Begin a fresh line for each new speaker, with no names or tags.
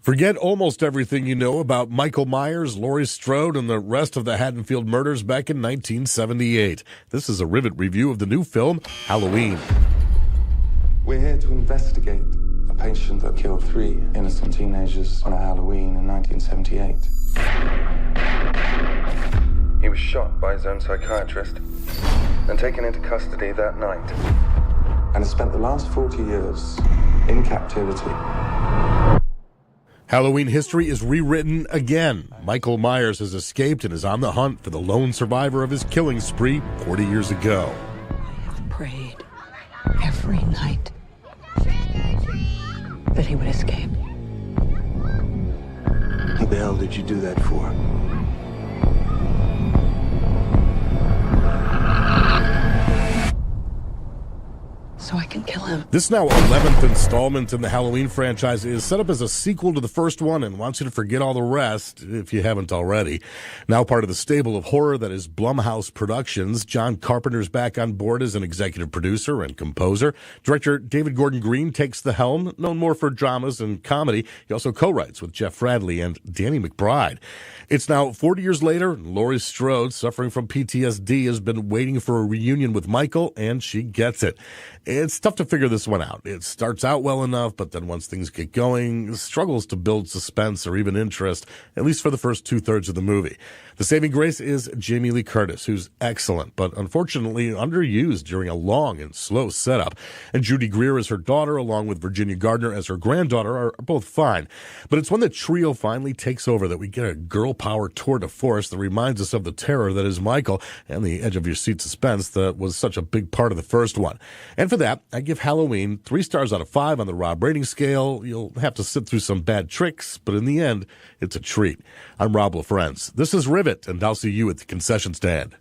Forget almost everything you know about Michael Myers, Laurie Strode, and the rest of the Haddonfield murders back in 1978. This is a Rivet review of the new film, Halloween.
We're here to investigate a patient that killed 3 innocent teenagers on a Halloween in 1978. He was shot by his own psychiatrist and taken into custody that night, and has spent the last 40 years in captivity.
Halloween history is rewritten again. Michael Myers has escaped and is on the hunt for the lone survivor of his killing spree 40 years ago.
I have prayed every night that he would escape.
What the hell did you do that for?
So I can kill him.
This now 11th installment in the Halloween franchise is set up as a sequel to the first one and wants you to forget all the rest, if you haven't already. Now part of the stable of horror that is Blumhouse Productions, John Carpenter's back on board as an executive producer and composer. Director David Gordon Green takes the helm, known more for dramas and comedy. He also co-writes with Jeff Fradley and Danny McBride. It's now 40 years later, and Laurie Strode, suffering from PTSD, has been waiting for a reunion with Michael, and she gets it. It's tough to figure this one out. It starts out well enough, but then once things get going, struggles to build suspense or even interest, at least for the first 2/3 of the movie. The saving grace is Jamie Lee Curtis, who's excellent, but unfortunately underused during a long and slow setup. And Judy Greer as her daughter, along with Virginia Gardner as her granddaughter, are both fine. But it's when the trio finally takes over that we get a girl power tour de force that reminds us of the terror that is Michael and the edge-of-your-seat suspense that was such a big part of the first one. And for that, I give Halloween 3 stars out of 5 on the Rob rating scale. You'll have to sit through some bad tricks, but in the end, it's a treat. I'm Rob LaFrentz. This is Rivet, and I'll see you at the concession stand.